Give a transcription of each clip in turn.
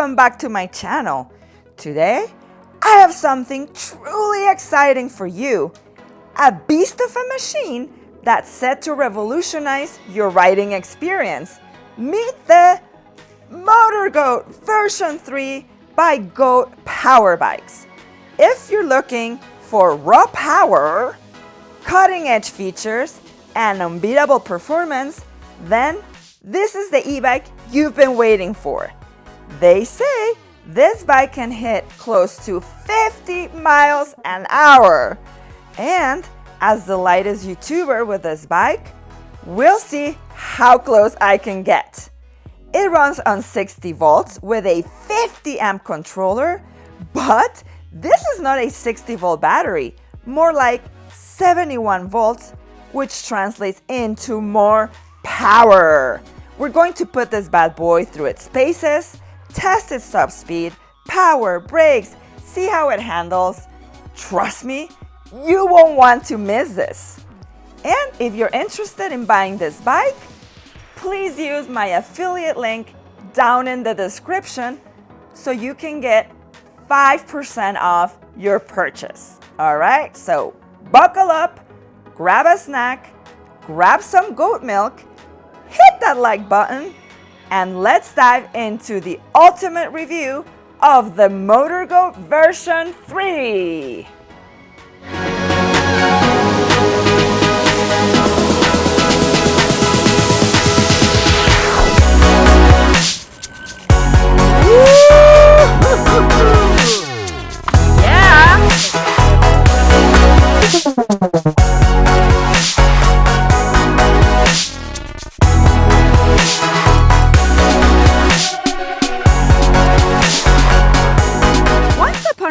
Welcome back to my channel. Today, I have something truly exciting for you. A beast of a machine that's set to revolutionize your riding experience. Meet the Motor Goat version 3 by Goat Power Bikes. If you're looking for raw power, cutting-edge features, and unbeatable performance, then this is the e-bike you've been waiting for. They say this bike can hit close to 50 miles an hour. And as the latest YouTuber with this bike, we'll see how close I can get. It runs on 60 volts with a 50 amp controller, but this is not a 60 volt battery, more like 71 volts, which translates into more power. We're going to put this bad boy through its paces, test its top speed, power, brakes, see how it handles. Trust me, you won't want to miss this. And if you're interested in buying this bike, please use my affiliate link down in the description so you can get 5% off your purchase. All right, so buckle up, grab a snack, grab some goat milk, hit that like button, and let's dive into the ultimate review of the Motor Goat version 3.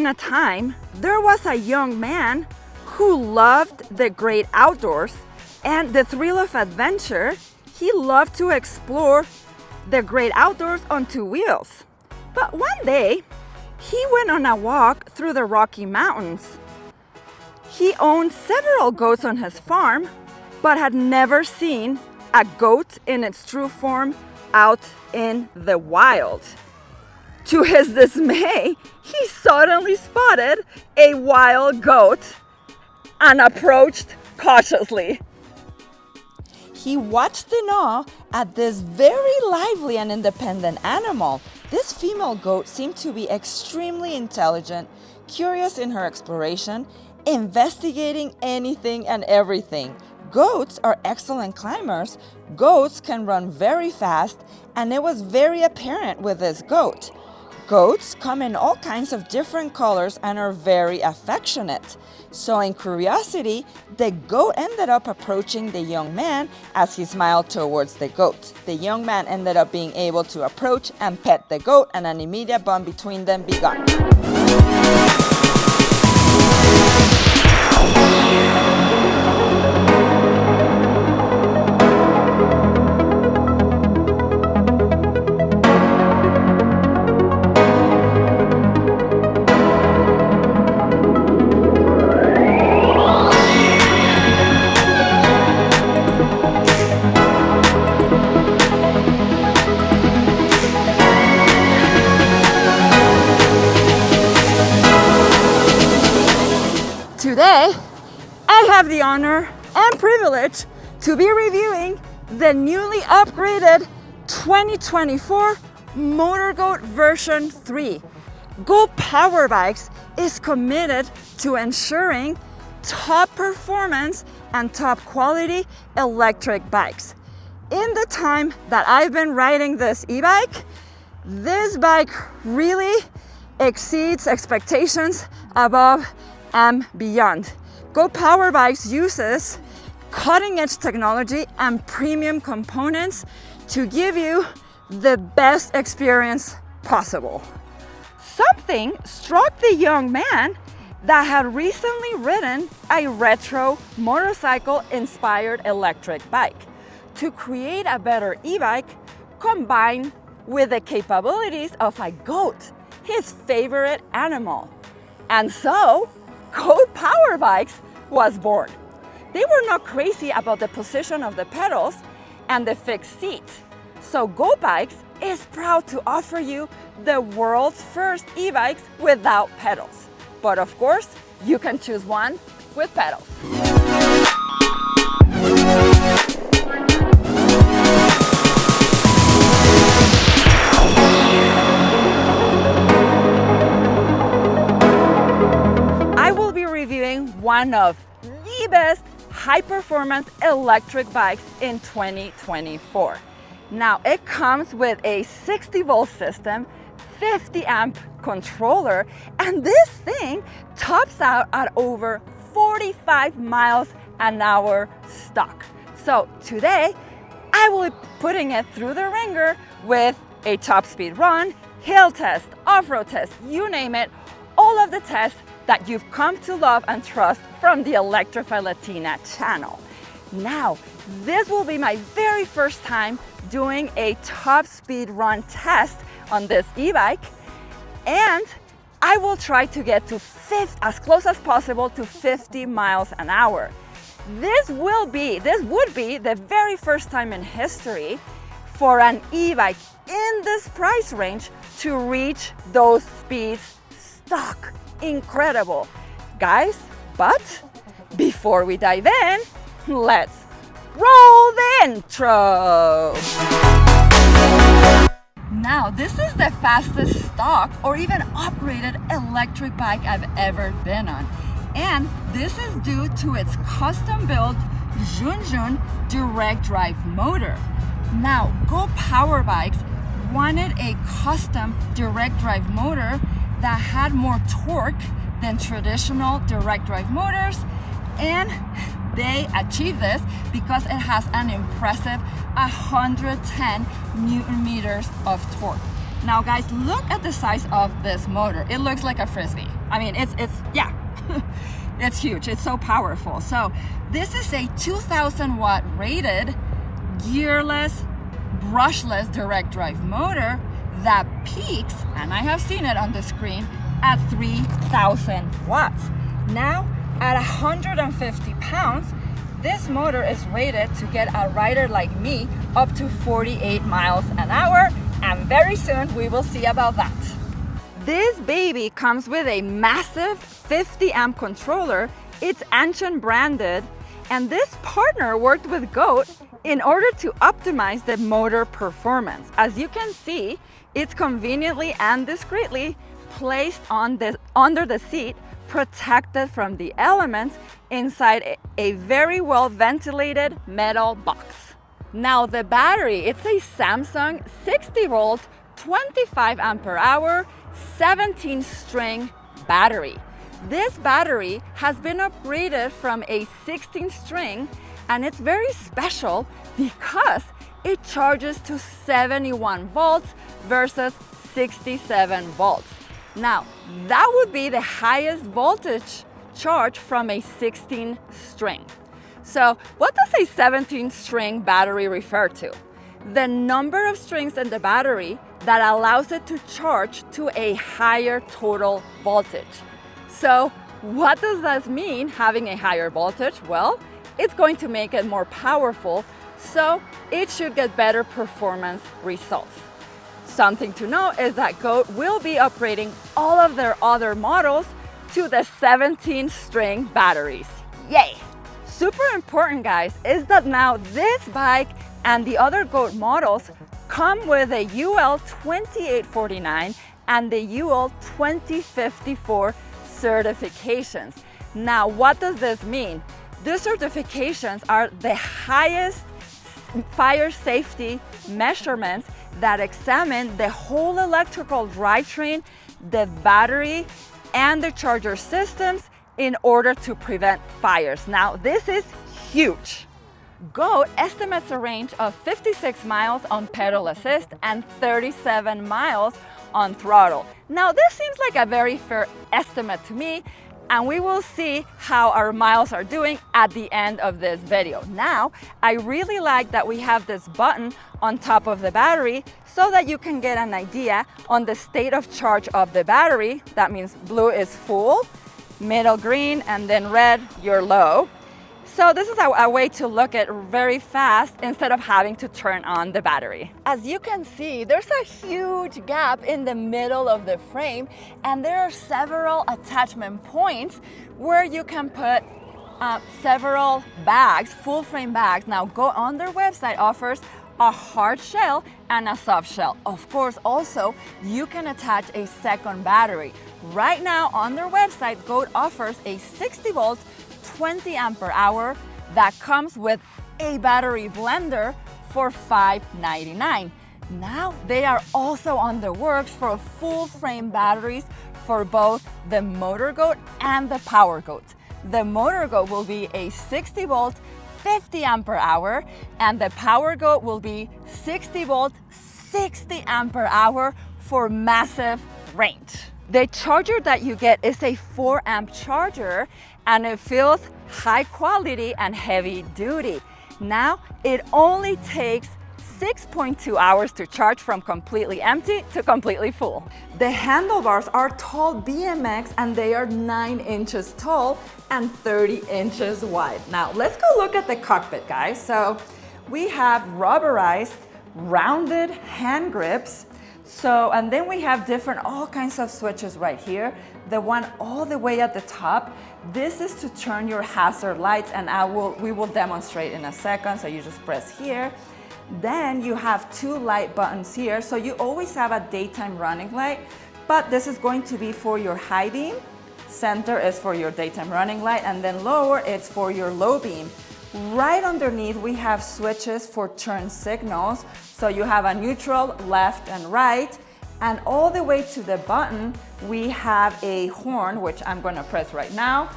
A time, there was a young man who loved the great outdoors and the thrill of adventure. He loved to explore the great outdoors on two wheels. But one day, he went on a walk through the Rocky Mountains. He owned several goats on his farm, but had never seen a goat in its true form out in the wild. To his dismay, he suddenly spotted a wild goat and approached cautiously. He watched in awe at this very lively and independent animal. This female goat seemed to be extremely intelligent, curious in her exploration, investigating anything and everything. Goats are excellent climbers. Goats can run very fast, and it was very apparent with this goat. Goats come in all kinds of different colors and are very affectionate. So in curiosity, the goat ended up approaching the young man as he smiled towards the goat. The young man ended up being able to approach and pet the goat, and an immediate bond between them began. Today, I have the honor and privilege to be reviewing the newly upgraded 2024 Motor Goat version 3. Goat Power Bikes is committed to ensuring top performance and top quality electric bikes. In the time that I've been riding this e-bike, this bike really exceeds expectations above and beyond. Goat Power Bikes uses cutting-edge technology and premium components to give you the best experience possible. Something struck the young man that had recently ridden a retro motorcycle-inspired electric bike to create a better e-bike combined with the capabilities of a goat, his favorite animal. And so, Goat Power Bikes was born. They were not crazy about the position of the pedals and the fixed seat, So Go Bikes is proud to offer you the world's first e-bikes without pedals. But of course, you can choose one with pedals. I will be reviewing one of the best high-performance electric bikes in 2024. Now, it comes with a 60-volt system, 50-amp controller, and this thing tops out at over 45 miles an hour stock. So today, I will be putting it through the ringer with a top speed run, hill test, off-road test, you name it, all of the tests that you've come to love and trust from the Electrify Latina channel. Now, this will be my very first time doing a top speed run test on this e-bike, and I will try to get to as close as possible to 50 miles an hour. This would be the very first time in history for an e-bike in this price range to reach those speeds stock. Incredible, guys. But before we dive in, let's roll the intro. Now, this is the fastest stock or even upgraded electric bike I've ever been on. And this is due to its custom-built Junjun direct drive motor. Now, Go Power Bikes wanted a custom direct drive motor that had more torque than traditional direct drive motors, and they achieved this because it has an impressive 110 Newton meters of torque. Now guys, look at the size of this motor. It looks like a Frisbee. I mean, it's yeah, it's huge. It's so powerful. So this is a 2000 watt rated, gearless, brushless direct drive motor that peaks, and I have seen it on the screen, at 3000 watts. Now, at 150 pounds, this motor is rated to get a rider like me up to 48 miles an hour, and very soon we will see about that. This baby comes with a massive 50 amp controller. It's Anshan branded, and this partner worked with GOAT in order to optimize the motor performance. As you can see, it's conveniently and discreetly placed under the seat, protected from the elements inside a very well ventilated metal box. Now the battery, it's a Samsung 60 volt, 25 ampere hour, 17 string battery. This battery has been upgraded from a 16 string, and it's very special because it charges to 71 volts versus 67 volts. Now, that would be the highest voltage charge from a 16 string. So what does a 17 string battery refer to? The number of strings in the battery that allows it to charge to a higher total voltage. So what does that mean, having a higher voltage? Well, it's going to make it more powerful, so it should get better performance results. Something to know is that GOAT will be upgrading all of their other models to the 17 string batteries. Yay! Super important, guys, is that now this bike and the other GOAT models come with a UL 2849 and the UL 2054 certifications. Now, what does this mean? These certifications are the highest fire safety measurements that examine the whole electrical drivetrain, the battery, and the charger systems in order to prevent fires. Now, this is huge. GOAT estimates a range of 56 miles on pedal assist and 37 miles on throttle. Now, this seems like a very fair estimate to me, and we will see how our miles are doing at the end of this video. Now, I really like that we have this button on top of the battery so that you can get an idea on the state of charge of the battery. That means blue is full, middle green, and then red, you're low. So this is a way to look at very fast instead of having to turn on the battery. As you can see, there's a huge gap in the middle of the frame, and there are several attachment points where you can put several bags, full frame bags. Now go on their website, offers a hard shell and a soft shell. Of course, also you can attach a second battery. Right now on their website, GOAT offers a 60 volt, 20 ampere hour that comes with a battery blender for $5.99. Now they are also on the works for full frame batteries for both the Motor GOAT and the Power GOAT. The Motor GOAT will be a 60 volt, 50 ampere hour, and the Power GOAT will be 60 volt, 60 ampere hour for massive range. The charger that you get is a 4 amp charger, and it feels high quality and heavy duty. Now it only takes 6.2 hours to charge from completely empty to completely full. The handlebars are tall BMX, and they are 9 inches tall and 30 inches wide. Now let's go look at the cockpit, guys. So we have rubberized, rounded hand grips. And then we have all kinds of switches right here. The one all the way at the top, this is to turn your hazard lights, and we will demonstrate in a second. So you just press here. Then you have 2 light buttons here. So you always have a daytime running light, but this is going to be for your high beam. Center is for your daytime running light, and then lower it's for your low beam. Right underneath we have switches for turn signals. So you have a neutral, left and right, and all the way to the button we have a horn, which I'm going to press right now.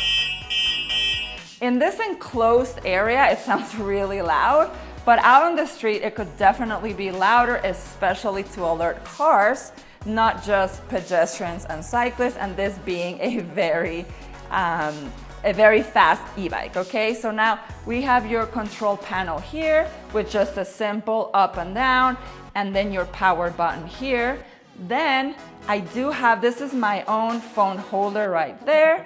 In this enclosed area it sounds really loud, but out on the street it could definitely be louder, especially to alert cars, not just pedestrians and cyclists, and this being a very fast e-bike, okay? So now we have your control panel here with just a simple up and down, and then your power button here. Then I do have, this is my own phone holder right there.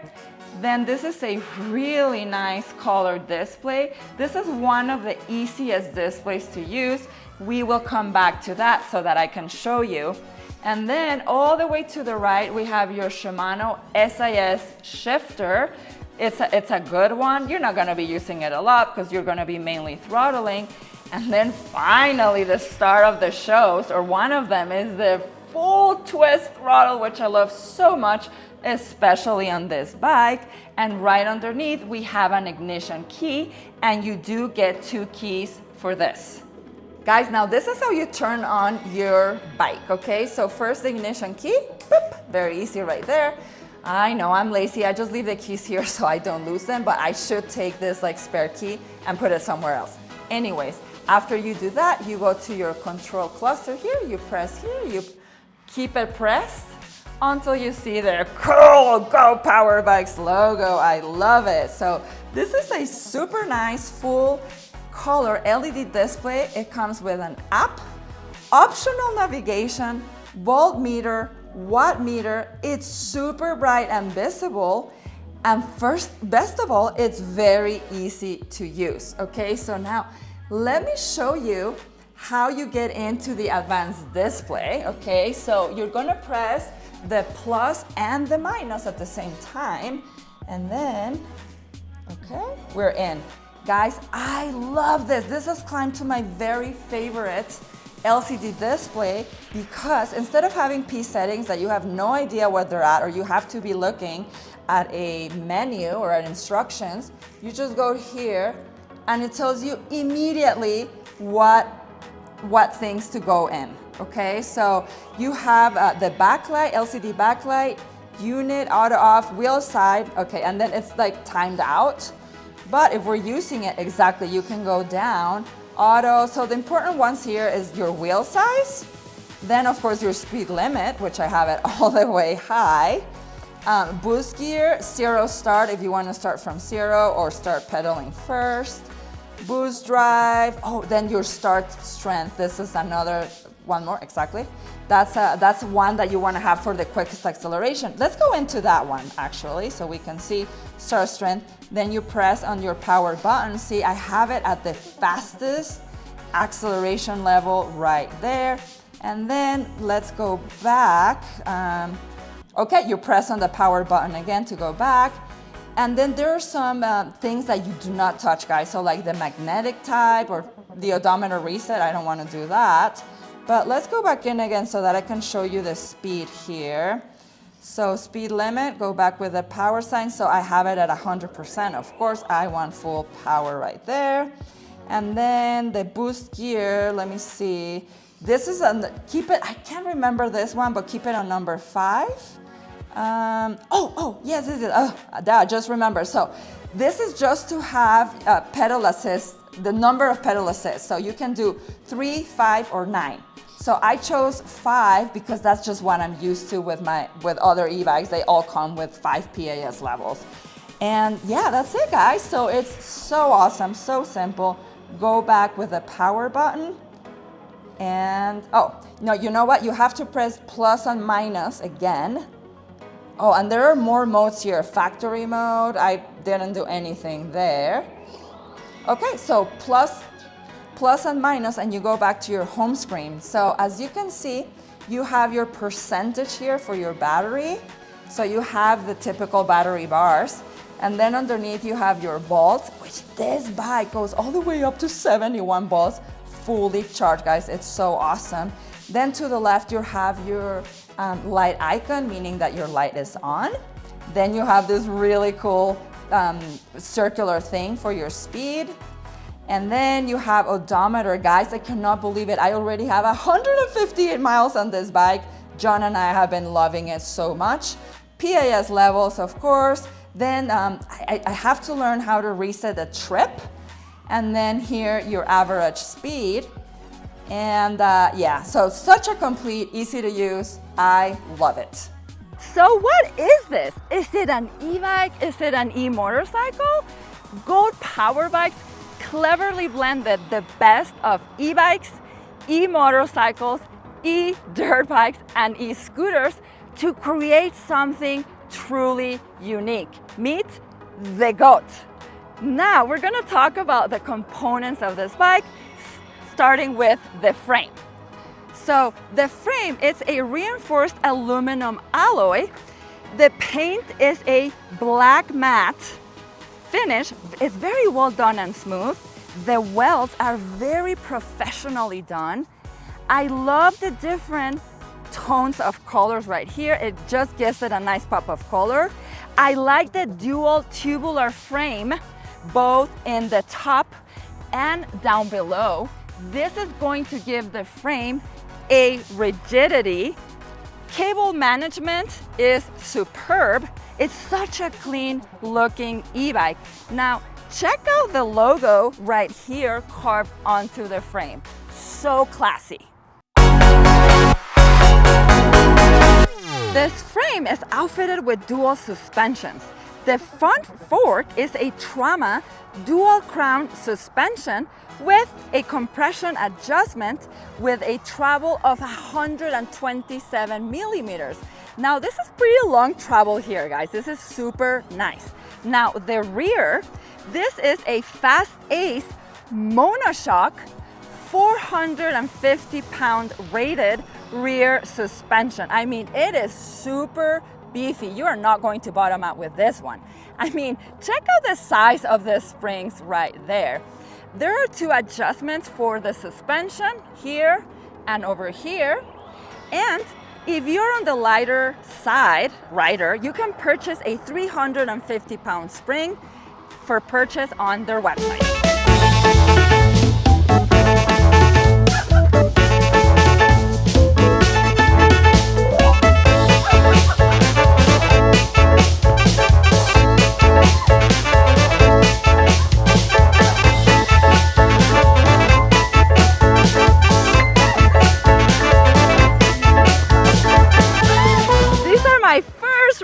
Then this is a really nice color display. This is one of the easiest displays to use. We will come back to that so that I can show you. And then all the way to the right, we have your Shimano SIS shifter. It's a good one. You're not gonna be using it a lot because you're gonna be mainly throttling. And then finally, the star of the shows, or one of them, is the full twist throttle, which I love so much, especially on this bike. And right underneath, we have an ignition key, and you do get 2 keys for this. Guys, now this is how you turn on your bike, okay? So first, the ignition key, boop, very easy right there. I know I'm lazy, I just leave the keys here so I don't lose them, but I should take this like spare key and put it somewhere else. Anyways, after you do that, you go to your control cluster here, you press here, you keep it pressed until you see the cool Go Power Bikes logo. I love it. So this is a super nice full color LED display. It comes with an app, optional navigation, voltmeter, watt meter. It's super bright and visible, and best of all, it's very easy to use. Okay, so now let me show you how you get into the advanced display. Okay, so you're gonna press the plus and the minus at the same time, and then okay, we're in. Guys, I love this. This has climbed to my very favorite LCD display, because instead of having P settings that you have no idea what they're at, or you have to be looking at a menu or at instructions, you just go here and it tells you immediately what things to go in. Okay, so you have the backlight, LCD backlight, unit, auto off, wheel side, okay, and then it's like timed out. But if we're using it exactly, you can go down, auto. So the important ones here is your wheel size, then of course your speed limit, which I have it all the way high, boost gear, 0 start if you want to start from 0 or start pedaling first, boost drive, then your start strength. This is another one more, exactly. That's one that you want to have for the quickest acceleration. Let's go into that one actually, so we can see start strength. Then you press on your power button. See, I have it at the fastest acceleration level right there. And then let's go back. Okay, you press on the power button again to go back. And then there are some things that you do not touch, guys. So like the magnetic type or the odometer reset, I don't want to do that. But let's go back in again so that I can show you the speed here. So speed limit, go back with the power sign. So I have it at 100%. Of course, I want full power right there. And then the boost gear, let me see. This is, keep it, I can't remember this one, but keep it on number 5. Yes, this is, I just remember. So this is just to have pedal assist, the number of pedal assist. So you can do 3, 5, or 9. So I chose 5 because that's just what I'm used to with other e-bikes. They all come with 5 PAS levels. And yeah, that's it, guys. So it's so awesome, so simple. Go back with the power button. And, no, you know what? You have to press plus and minus again. Oh, and there are more modes here. Factory mode, I didn't do anything there. Okay, so plus and minus, and you go back to your home screen. So as you can see, you have your percentage here for your battery. So you have the typical battery bars. And then underneath you have your volts, which this bike goes all the way up to 71 volts, fully charged, guys. It's so awesome. Then to the left, you have your light icon, meaning that your light is on. Then you have this really cool circular thing for your speed. And then you have odometer, guys. I cannot believe it. I already have 158 miles on this bike. John and I have been loving it so much. PAS levels, of course. Then I have to learn how to reset the trip. And then here, your average speed. And yeah, so such a complete, easy to use. I love it. So what is this? Is it an e-bike? Is it an e-motorcycle? Gold Power Bikes cleverly blended the best of e-bikes, e-motorcycles, e-dirt bikes, and e-scooters to create something truly unique. Meet the GOAT. Now we're gonna talk about the components of this bike, starting with the frame. So the frame is a reinforced aluminum alloy. The paint is a black matte finish. It's very well done and smooth. The welds are very professionally done. I love the different tones of colors right here. It just gives it a nice pop of color. I like the dual tubular frame, both in the top and down below. This is going to give the frame a rigidity. Cable management is superb. It's such a clean looking e-bike. Now, check out the logo right here carved onto the frame. So classy. This frame is outfitted with dual suspensions. The front fork is a Trauma dual crown suspension with a compression adjustment with a travel of 127 millimeters. Now this is pretty long travel here, guys. This is super nice. Now the rear, this is a Fast Ace monoshock 450-pound rated rear suspension. I mean, it is super beefy. You are not going to bottom out with this one. I mean, check out the size of the springs right there. There are 2 adjustments for the suspension, here and over here. And if you're on the lighter side, rider, you can purchase a 350-pound spring for purchase on their website.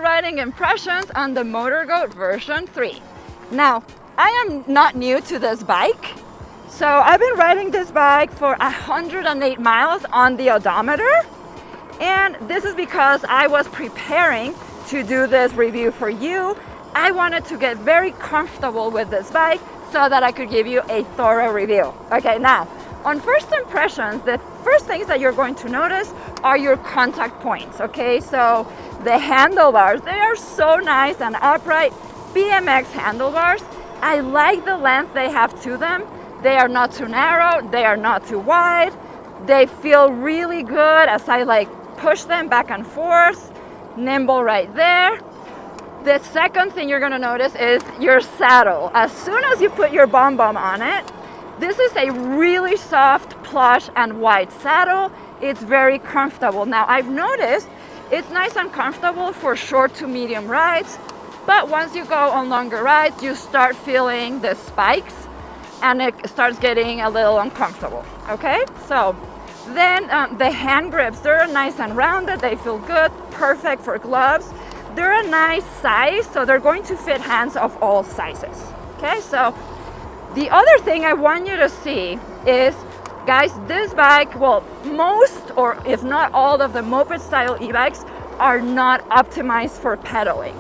Riding impressions on the MotorGoat version 3. Now, I am not new to this bike. So I've been riding this bike for 108 miles on the odometer. And this is because I was preparing to do this review for you. I wanted to get very comfortable with this bike so that I could give you a thorough review. Okay, now, on first impressions, the first things that you're going to notice are your contact points, okay? So the handlebars, they are so nice and upright. BMX handlebars, I like the length they have to them. They are not too narrow, they are not too wide. They feel really good as I like push them back and forth. Nimble right there. The second thing you're gonna notice is your saddle. As soon as you put your bomb on it, this is a really soft, plush, and wide saddle. It's very comfortable. Now I've noticed it's nice and comfortable for short to medium rides, but once you go on longer rides, you start feeling the spikes and it starts getting a little uncomfortable, okay? So then the hand grips, they're nice and rounded, they feel good, perfect for gloves. They're a nice size, so they're going to fit hands of all sizes, okay? So the other thing I want you to see is, guys, this bike, well, most or if not all of the moped style e-bikes are not optimized for pedaling.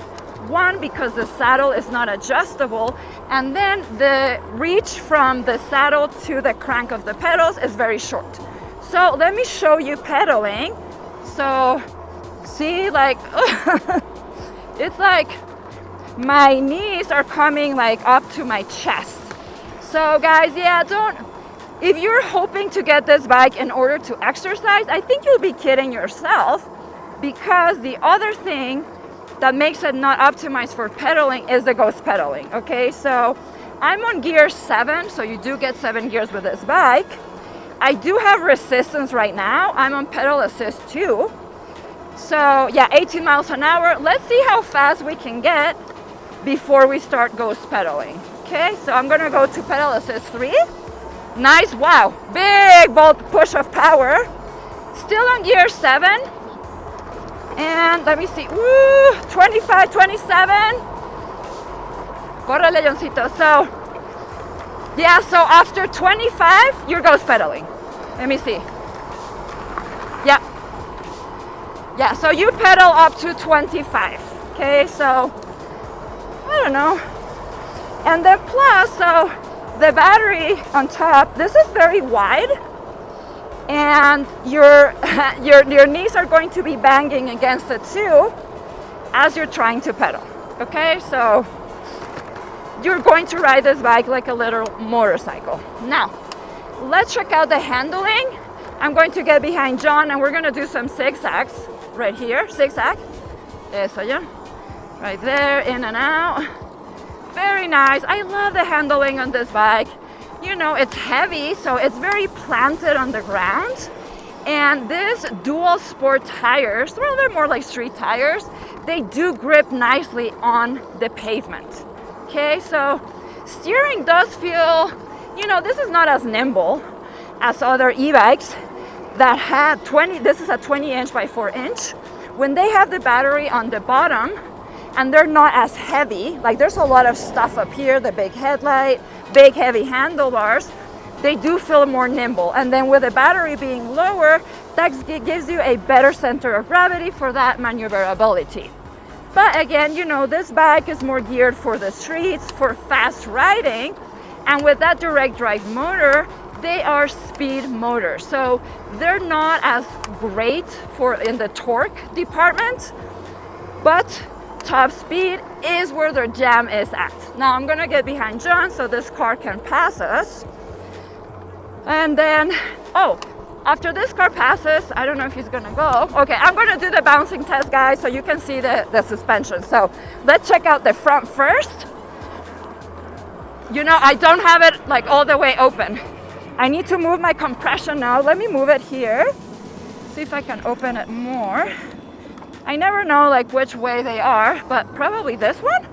One, because the saddle is not adjustable, and then the reach from the saddle to the crank of the pedals is very short. So let me show you pedaling. So see, like, it's like my knees are coming like up to my chest. So guys, yeah, if you're hoping to get this bike in order to exercise, I think you'll be kidding yourself, because the other thing that makes it not optimized for pedaling is the ghost pedaling, okay? So I'm on gear 7, so you do get 7 gears with this bike. I do have resistance right now. I'm on pedal assist too. So yeah, 18 miles an hour. Let's see how fast we can get before we start ghost pedaling. Okay, so I'm gonna go to pedal assist 3. Nice, wow, big volt push of power. Still on gear 7. And let me see, woo, 25, 27. Córrele, Leoncito. So, yeah, so after 25, you're ghost pedaling. Let me see. Yeah. Yeah, so you pedal up to 25. Okay, so, I don't know. And then plus, so the battery on top, this is very wide. And your knees are going to be banging against it too as you're trying to pedal. Okay, so you're going to ride this bike like a little motorcycle. Now, let's check out the handling. I'm going to get behind John and we're going to do some zigzags right here. Zigzag. Eso ya. Right there, in and out. Very nice. I love the handling on this bike. You know, it's heavy, so it's very planted on the ground. And this dual sport tires, well, they're more like street tires, they do grip nicely on the pavement. Okay, so steering does feel, you know, this is not as nimble as other e-bikes that had this is a 20-inch by 4-inch. When they have the battery on the bottom and they're not as heavy, like there's a lot of stuff up here, the big headlight, big heavy handlebars, they do feel more nimble. And then with the battery being lower, that gives you a better center of gravity for that maneuverability. But again, you know, this bike is more geared for the streets, for fast riding. And with that direct drive motor, they are speed motors. So they're not as great in the torque department, but top speed is where their jam is at. Now I'm gonna get behind John so this car can pass us. And then, after this car passes, I don't know if he's gonna go. Okay, I'm gonna do the bouncing test, guys, so you can see the suspension. So let's check out the front first. You know, I don't have it like all the way open. I need to move my compression now. Let me move it here. See if I can open it more. I never know like which way they are, but probably this one?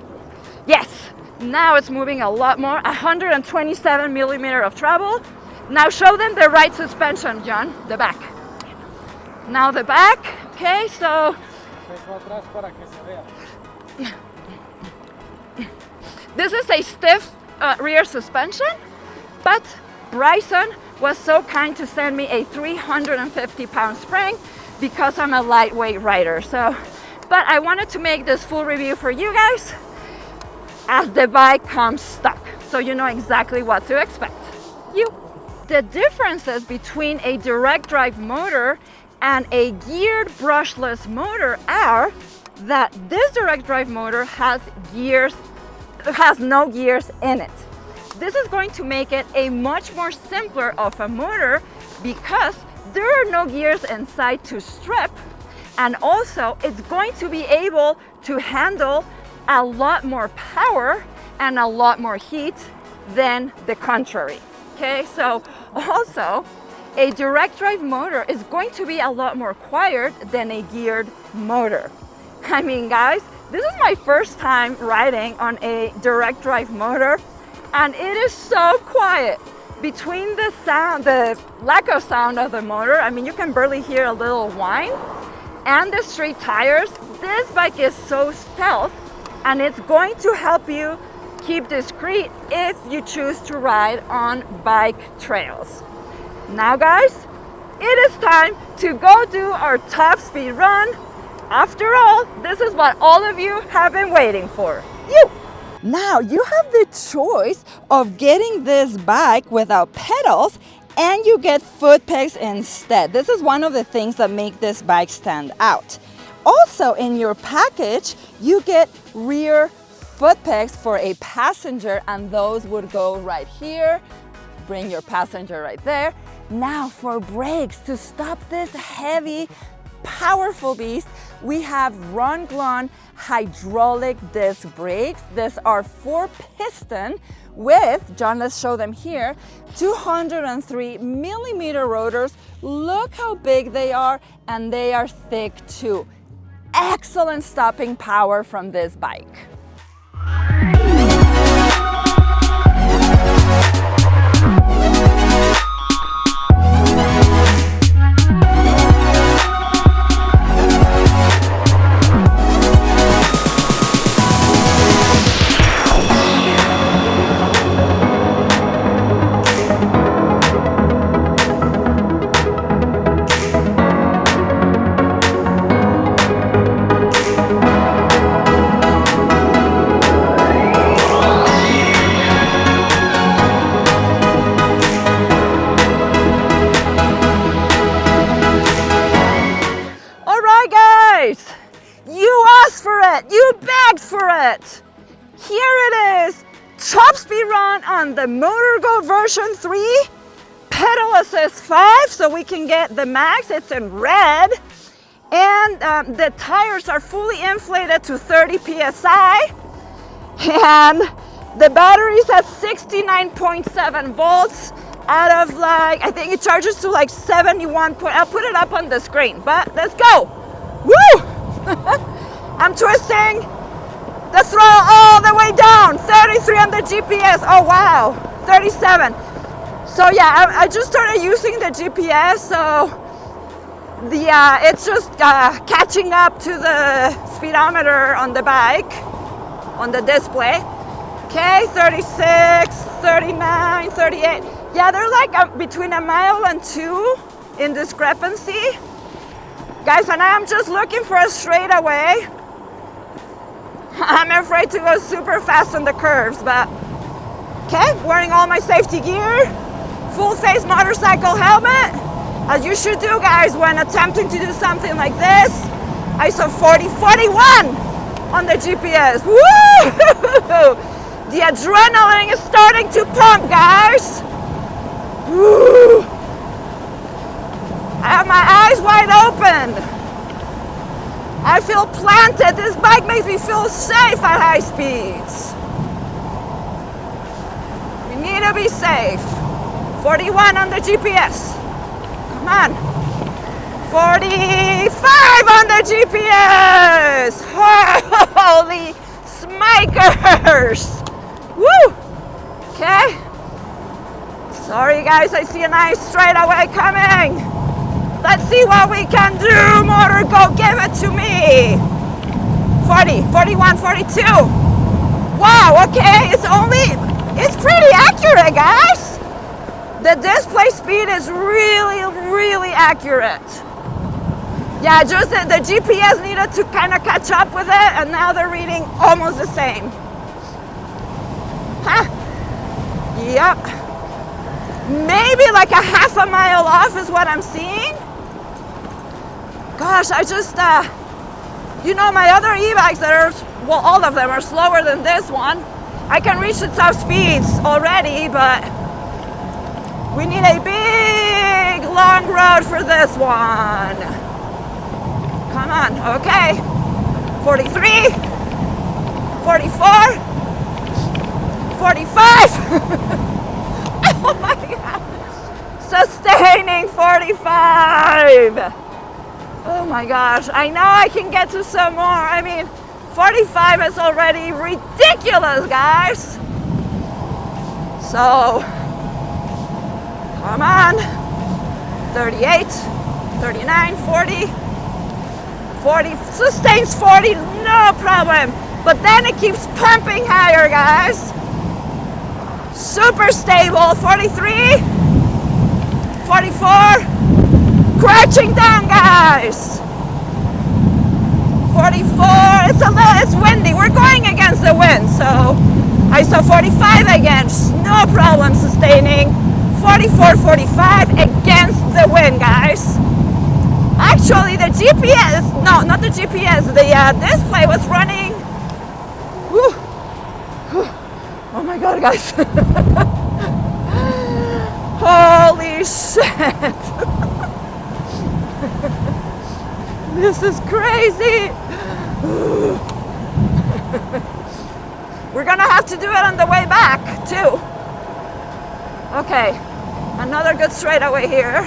Yes, now it's moving a lot more. 127 millimeter of travel. Now show them the right suspension, John, the back. Now the back, okay, so. This is a stiff rear suspension, but Bryson was so kind to send me a 350-pound spring because I'm a lightweight rider. So, but I wanted to make this full review for you guys as the bike comes stuck, so you know exactly what to expect. The differences between a direct drive motor and a geared brushless motor are that this direct drive motor has no gears in it. This is going to make it a much more simpler of a motor because there are no gears inside to strip, and also it's going to be able to handle a lot more power and a lot more heat than the contrary. Okay, so also a direct drive motor is going to be a lot more quiet than a geared motor. I mean, guys, this is my first time riding on a direct drive motor, and it is so quiet. Between the sound, the lack of sound of the motor, I mean, you can barely hear a little whine, and the street tires, this bike is so stealth, and it's going to help you keep discreet if you choose to ride on bike trails. Now guys, it is time to go do our top speed run. After all, this is what all of you have been waiting for. Now you have the choice of getting this bike without pedals, and you get foot pegs instead. This is one of the things that make this bike stand out. Also in your package, you get rear foot pegs for a passenger, and those would go right here. Bring your passenger right there. Now for brakes, to stop this heavy, powerful beast, we have Run-Glon hydraulic disc brakes. These are 4-piston with, John, let's show them here, 203mm rotors. Look how big they are, and they are thick too. Excellent stopping power from this bike. You asked for it, you begged for it. Here it is, top speed run on the MotorGo version 3, pedal assist 5, so we can get the max, it's in red. And the tires are fully inflated to 30 PSI. And the battery's at 69.7 volts out of like, I think it charges to like 71. I'll put it up on the screen, but let's go. Woo! I'm twisting the throttle all the way down. 33 on the GPS. Oh wow, 37. So yeah, I just started using the GPS, so it's just catching up to the speedometer on the bike, on the display. Okay, 36, 39, 38. Yeah, they're like between a mile and 2 in discrepancy. Guys, and I'm just looking for a straightaway. I'm afraid to go super fast on the curves, but okay, wearing all my safety gear, full face motorcycle helmet, as you should do, guys, when attempting to do something like this. ISO 4041 on the GPS. Woo! The adrenaline is starting to pump, guys. Woo! I have my eyes wide open. I feel planted. This bike makes me feel safe at high speeds. We need to be safe. 41 on the GPS. Come on. 45 on the GPS. Holy smikers. Woo! Okay. Sorry guys, I see a nice straightaway coming. Let's see what we can do, MotorGo, give it to me. 40, 41, 42. Wow, okay, it's pretty accurate, guys. The The display speed is really, really accurate. Yeah, just the GPS needed to kind of catch up with it, and now they're reading almost the same. Huh. Yep. Maybe like a half a mile off is what I'm seeing. Gosh, I just, you know, my other e-bikes that are, well, all of them are slower than this one. I can reach the top speeds already, but we need a big, long road for this one. Come on, okay. 43, 44, 45. Oh my God. Sustaining 45. Oh my gosh, I know I can get to some more. I mean, 45 is already ridiculous, guys. So, come on. 38, 39, 40, 40, sustains 40, no problem. But then it keeps pumping higher, guys. Super stable, 43, 44, crouching down, guys. 44, it's windy. We're going against the wind, so I saw 45 again, no problem sustaining. 44, 45 against the wind, guys. Actually, the GPS, no, not the GPS, the display was running. Whew. Oh my God, guys. Holy shit. This is crazy. We're gonna have to do it on the way back too. Okay, another good straightaway here.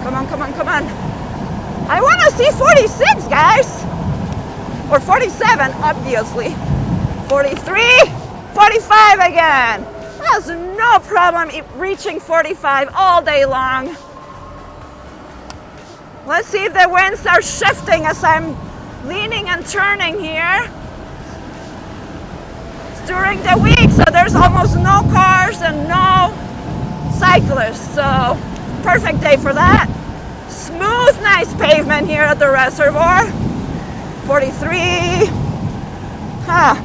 Come on, come on, come on. I wanna see 46, guys. Or 47, obviously. 43, 45 again. That's no problem reaching 45 all day long. Let's see if the winds are shifting as I'm leaning and turning here. It's during the week, so there's almost no cars and no cyclists, so perfect day for that. Smooth, nice pavement here at the reservoir. 43. Huh.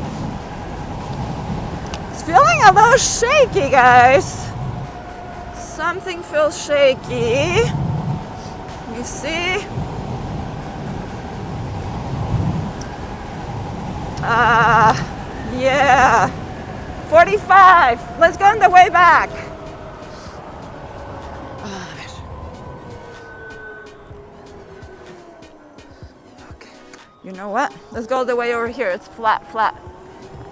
It's feeling a little shaky, guys. Something feels shaky. Let me see. Yeah. 45. Let's go on the way back. Okay. You know what? Let's go all the way over here. It's flat, flat.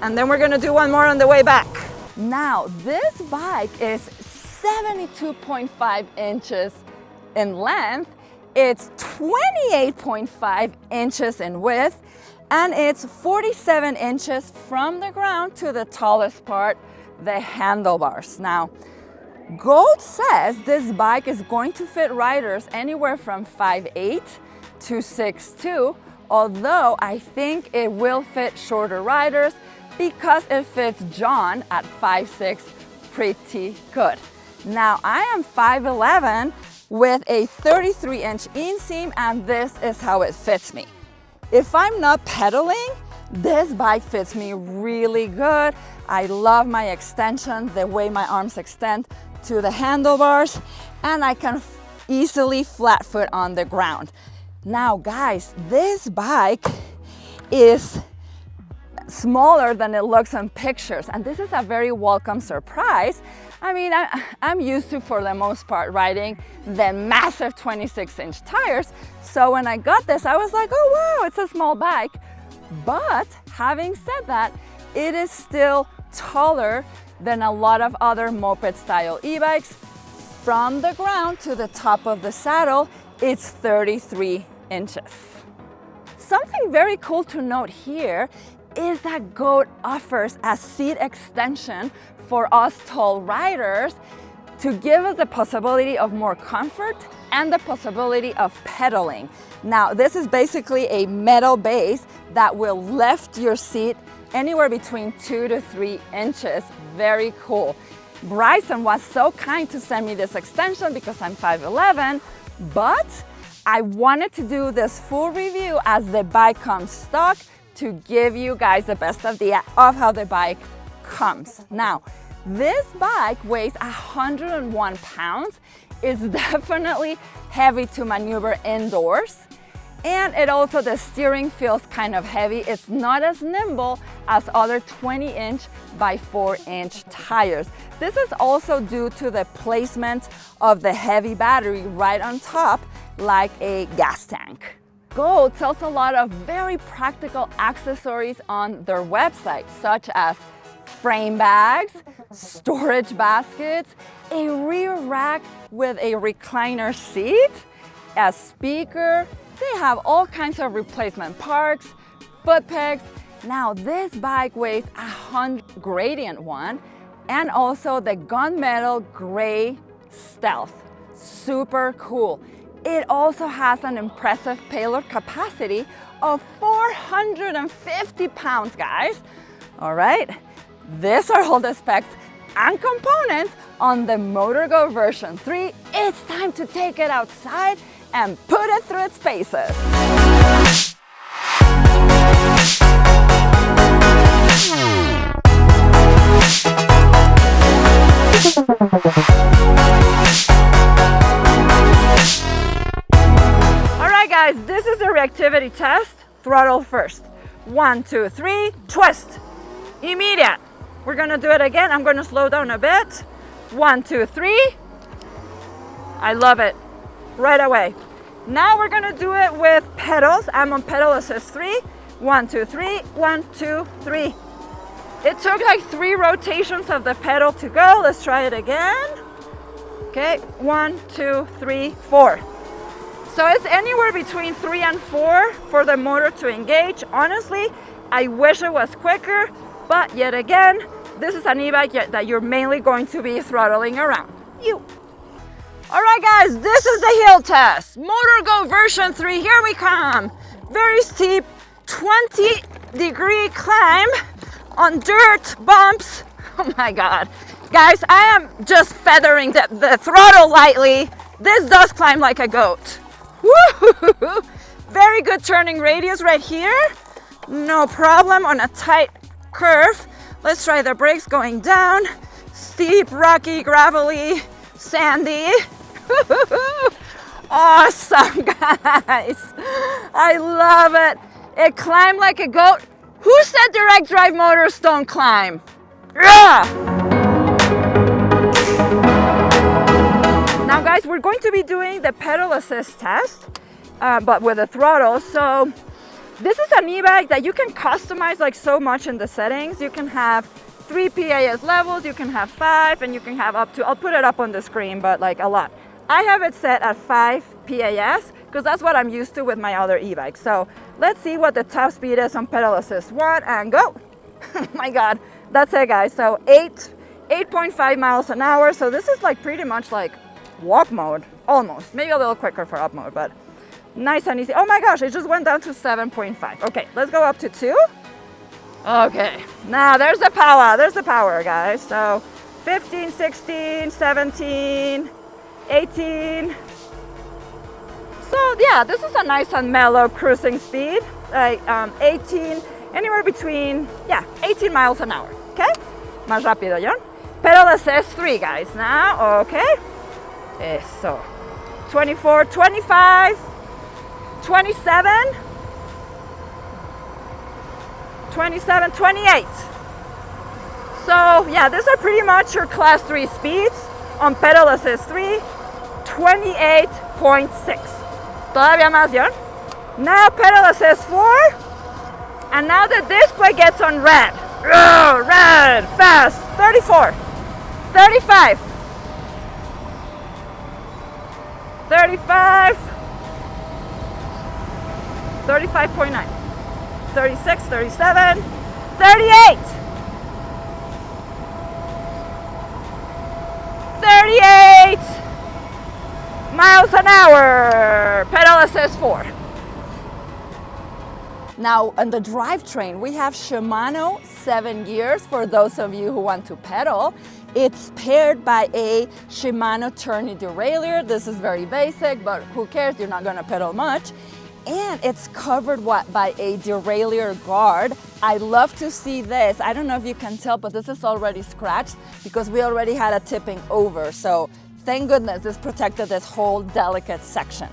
And then we're gonna do one more on the way back. Now, this bike is 72.5 inches in length. It's 28.5 inches in width, and it's 47 inches from the ground to the tallest part, the handlebars. Now, Gold says this bike is going to fit riders anywhere from 5'8" to 6'2", although I think it will fit shorter riders because it fits John at 5'6" pretty good. Now, I am 5'11", with a 33-inch inseam, and this is how it fits me. If I'm not pedaling, this bike fits me really good. I love my extension, the way my arms extend to the handlebars, and I can easily flat foot on the ground. Now, guys, this bike is smaller than it looks on pictures, and this is a very welcome surprise. I mean, I'm used to, for the most part, riding the massive 26-inch tires. So when I got this, I was like, oh wow, it's a small bike. But having said that, it is still taller than a lot of other moped-style e-bikes. From the ground to the top of the saddle, it's 33 inches. Something very cool to note here is that Goat offers a seat extension for us tall riders to give us the possibility of more comfort and the possibility of pedaling. Now, this is basically a metal base that will lift your seat anywhere between 2 to 3 inches. Very cool. Bryson was so kind to send me this extension because I'm 5'11", but I wanted to do this full review as the bike comes stock to give you guys the best idea of how the bike comes. Now, this bike weighs 101 pounds. It's definitely heavy to maneuver indoors. And it also, the steering feels kind of heavy. It's not as nimble as other 20-inch by 4-inch tires. This is also due to the placement of the heavy battery right on top, like a gas tank. Gold sells a lot of very practical accessories on their website, such as frame bags, storage baskets, a rear rack with a recliner seat, a speaker. They have all kinds of replacement parts, foot pegs. Now this bike weighs 100 gradient one, and also the gunmetal gray stealth. Super cool. It also has an impressive payload capacity of 450 pounds, guys. All right, these are all the specs and components on the MotorGo version 3. It's time to take it outside and put it through its paces. All right, guys, this is the reactivity test. Throttle first. 1, 2, 3, twist. Immediate. We're gonna do it again. I'm gonna slow down a bit. 1, 2, 3. I love it. Right away. Now we're gonna do it with pedals. I'm on pedal assist 3. 1, 2, 3, 1, 2, 3. It took like 3 rotations of the pedal to go. Let's try it again. Okay, 1, 2, 3, 4. So it's anywhere between 3 and 4 for the motor to engage. Honestly, I wish it was quicker, but yet again, this is an e-bike that you're mainly going to be throttling around. All right, guys, this is the hill test. MotorGo version 3, here we come. Very steep, 20-degree climb on dirt, bumps. Oh my God. Guys, I am just feathering the throttle lightly. This does climb like a goat. Woo-hoo-hoo-hoo. Very good turning radius right here. No problem on a tight curve. Let's try the brakes going down. Steep, rocky, gravelly, sandy. Awesome, guys. I love it. It climbed like a goat. Who said direct drive motors don't climb? Yeah. Now, guys, we're going to be doing the pedal assist test, but with a throttle. So this is an e-bike that you can customize like so much in the settings. You can have 3 PAS levels, you can have 5, and you can have up to, I'll put it up on the screen, but like a lot. I have it set at 5 PAS because that's what I'm used to with my other e-bikes. So let's see what the top speed is on pedal assist 1 and go. Oh my God, that's it, guys. So 8.5 miles an hour. So this is like pretty much like walk mode, almost. Maybe a little quicker for up mode, but nice and easy. Oh my gosh, it just went down to 7.5. Okay, let's go up to 2. Okay, now there's the power, guys. So 15, 16, 17, 18. So yeah, this is a nice and mellow cruising speed, like 18, anywhere between, 18 miles an hour, okay? Más rápido, John. Pedal assist 3, guys, now, okay? Eso. 24, 25, 27, 27, 28. So yeah, these are pretty much your class 3 speeds on pedal assist 3, 28.6. Todavía más, John. Now pedal assist 4, and now the display gets on red. Oh, red, fast, 34, 35, 35, 35.9, 36, 37, 38, 38 miles an hour, pedal assist 4. Now, on the drivetrain, we have Shimano 7 gears for those of you who want to pedal. It's paired by a Shimano tourney derailleur. This is very basic, but who cares? You're not gonna pedal much. And it's covered by a derailleur guard. I love to see this. I don't know if you can tell, but this is already scratched because we already had a tipping over. So thank goodness this protected this whole delicate section.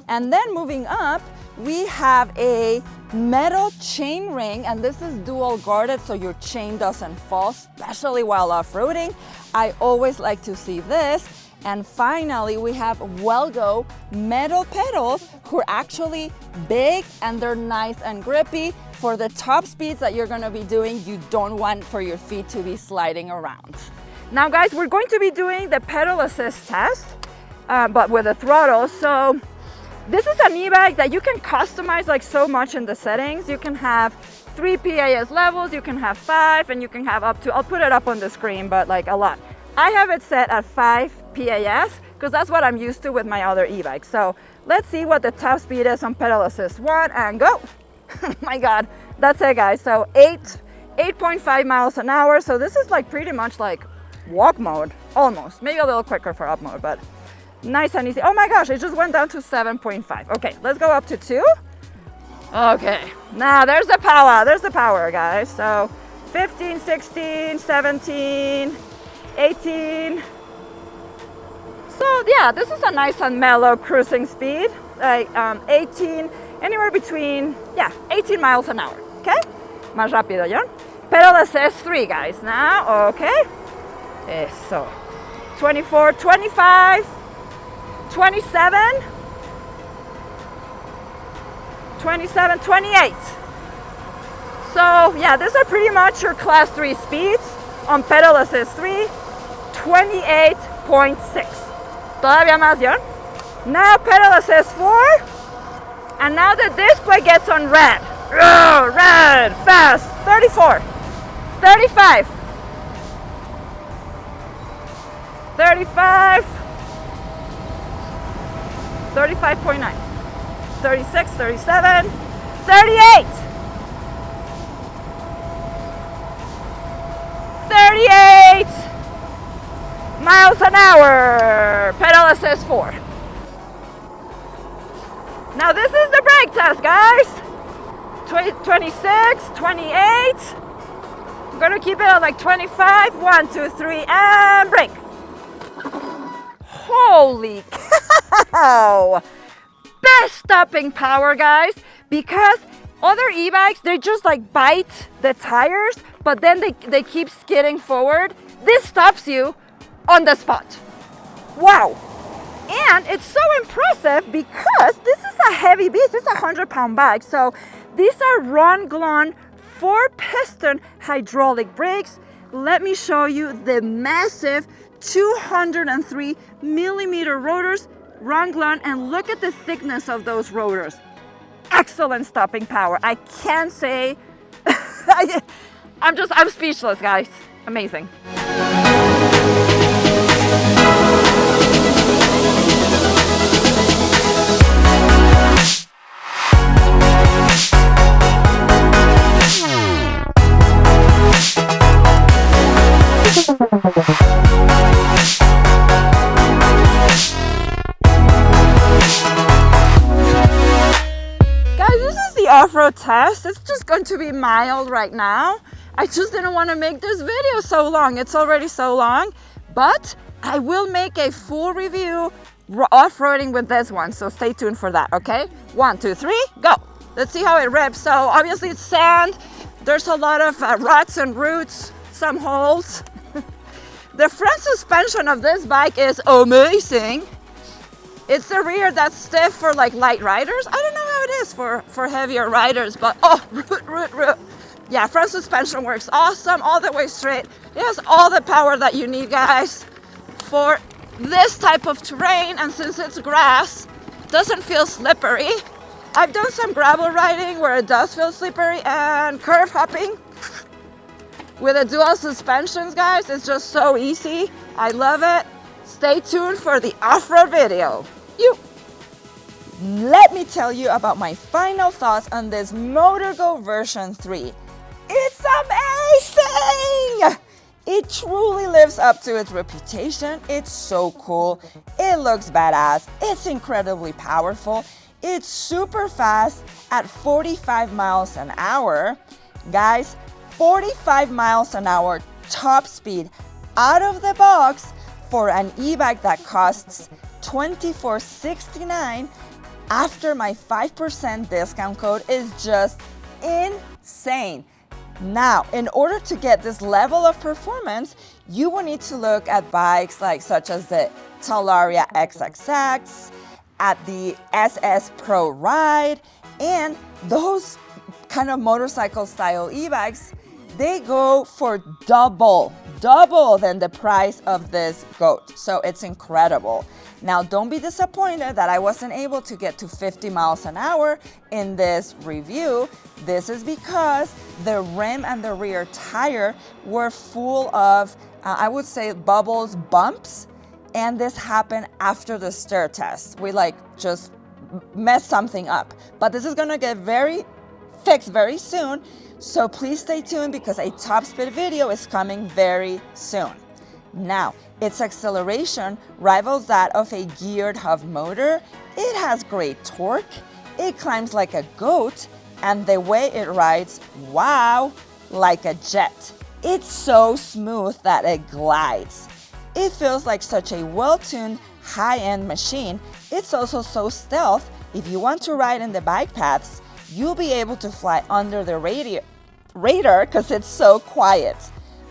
And then moving up, we have a metal chain ring, and this is dual guarded so your chain doesn't fall, especially while off-roading. I always like to see this. And finally, we have Welgo metal pedals who are actually big and they're nice and grippy. For the top speeds that you're gonna be doing, you don't want for your feet to be sliding around. Now guys, we're going to be doing the pedal assist test, but with a throttle. So this is an e-bike that you can customize like so much in the settings. You can have 3 PAS levels, you can have 5, and you can have up to, I'll put it up on the screen, but like a lot. I have it set at 5 PAS because that's what I'm used to with my other e-bike. So let's see what the top speed is on pedal assist 1 and go. My God, that's it guys. So 8.5 miles an hour. So this is like pretty much like walk mode, almost. Maybe a little quicker for up mode, but nice and easy. Oh my gosh, it just went down to 7.5. Okay, let's go up to 2. Okay, now there's the power guys. So 15, 16, 17, 18. So yeah, this is a nice and mellow cruising speed, like 18, anywhere between, 18 miles an hour, okay? Más rápido, John. Pedal assist 3, guys, now, okay? Eso. 24, 25, 27, 27, 28. So yeah, these are pretty much your class 3 speeds on pedal assist 3, 28.6. Todavía más, John. Now pedal assist 4, and now the display gets on red. Oh, red, fast, 34, 35, 35, 35.9, 36, 37, 38, 38 miles an hour, pedal assist 4. Now this is the brake test, guys. 26, 28. I'm gonna keep it at like 25. 1, 2, 3, and brake. Holy cow! Best stopping power, guys, because other e-bikes, they just like bite the tires, but then they keep skidding forward. This stops you on the spot. Wow. And it's so impressive because this is a heavy beast. It's a 100-pound bike. So these are Ron Glon 4-piston hydraulic brakes. Let me show you the massive 203 millimeter rotors, Ron Glon, and look at the thickness of those rotors. Excellent stopping power. I can't say, I'm speechless, guys. Amazing. Off-road test. It's just going to be mild right now. I just didn't want to make this video so long. It's already so long, but I will make a full review off-roading with this one, so stay tuned for that, okay? 1, 2, 3, go. Let's see how it rips. So obviously it's sand. There's a lot of ruts and roots, some holes. The front suspension of this bike is amazing. It's the rear that's stiff for like light riders. I don't know how it is for heavier riders, but root. Yeah, front suspension works awesome, all the way straight. It has all the power that you need, guys, for this type of terrain. And since it's grass, it doesn't feel slippery. I've done some gravel riding where it does feel slippery, and curve hopping with the dual suspensions, guys, it's just so easy. I love it. Stay tuned for the off-road video. let me tell you about my final thoughts on this MotorGo version 3. It's amazing! It truly lives up to its reputation. It's so cool. It looks badass. It's incredibly powerful. It's super fast at 45 miles an hour. Guys, 45 miles an hour top speed out of the box for an e-bike that costs $24.69 after my 5% discount code is just insane. Now, in order to get this level of performance, you will need to look at bikes such as the Talaria XXX, at the SS Pro Ride, and those kind of motorcycle style e-bikes, they go for double than the price of this goat. So it's incredible. Now, don't be disappointed that I wasn't able to get to 50 miles an hour in this review. This is because the rim and the rear tire were full of, I would say, bubbles, bumps, and this happened after the stir test. We just messed something up, but this is gonna get fixed very soon. So please stay tuned because a top speed video is coming very soon. Now, its acceleration rivals that of a geared hub motor. It has great torque. It climbs like a goat, and the way it rides, wow, like a jet. It's so smooth that it glides. It feels like such a well-tuned, high-end machine. It's also so stealth. If you want to ride in the bike paths, you'll be able to fly under the radar because it's so quiet.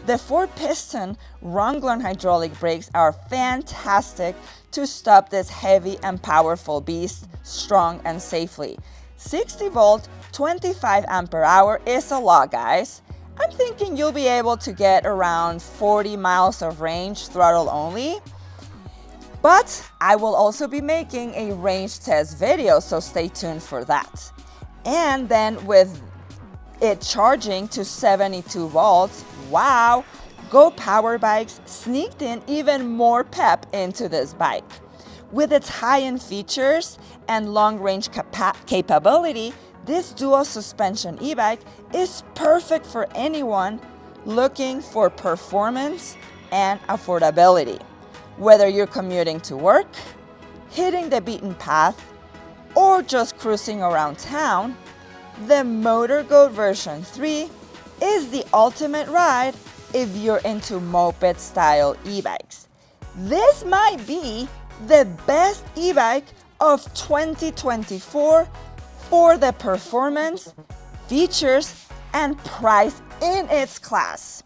The 4-piston Ronglon hydraulic brakes are fantastic to stop this heavy and powerful beast strong and safely. 60 volt, 25 ampere hour is a lot, guys. I'm thinking you'll be able to get around 40 miles of range throttle only. But I will also be making a range test video, so stay tuned for that. And then with it charging to 72 volts, wow, Go Power Bikes sneaked in even more pep into this bike. With its high-end features and long-range capability, this dual suspension e-bike is perfect for anyone looking for performance and affordability. Whether you're commuting to work, hitting the beaten path, or just cruising around town, the MotorGo version 3 is the ultimate ride if you're into moped-style e-bikes. This might be the best e-bike of 2024 for the performance, features, and price in its class.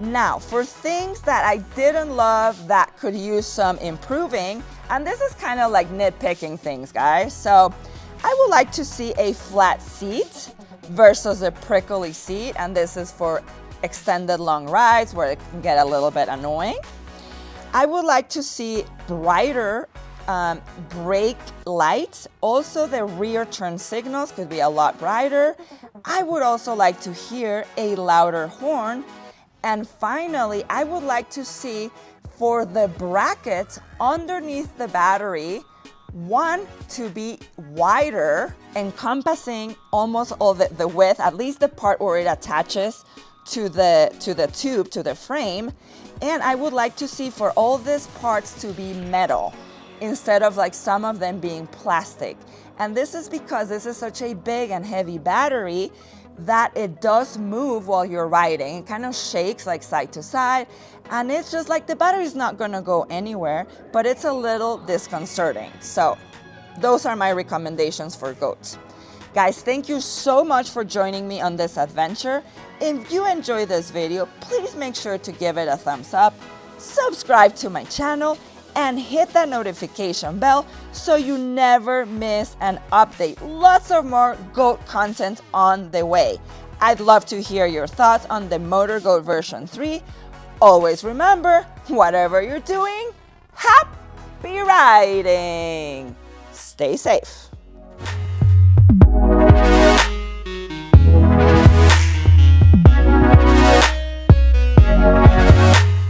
Now, for things that I didn't love that could use some improving, and this is kind of like nitpicking things, guys. So I would like to see a flat seat versus a prickly seat, and this is for extended long rides where it can get a little bit annoying. I would like to see brighter brake lights. Also, the rear turn signals could be a lot brighter. I would also like to hear a louder horn. And finally, I would like to see for the brackets underneath the battery, one to be wider, encompassing almost all the width, at least the part where it attaches to the tube, to the frame. And I would like to see for all these parts to be metal instead of like some of them being plastic. And this is because this is such a big and heavy battery that it does move while you're riding. It kind of shakes like side to side, and it's just like the battery's not gonna go anywhere, but it's a little disconcerting. So those are my recommendations for goats. Guys, thank you so much for joining me on this adventure. If you enjoyed this video, please make sure to give it a thumbs up, subscribe to my channel, and hit that notification bell so you never miss an update. Lots of more GOAT content on the way. I'd love to hear your thoughts on the MotorGo version 3. Always remember, whatever you're doing, happy riding! Stay safe.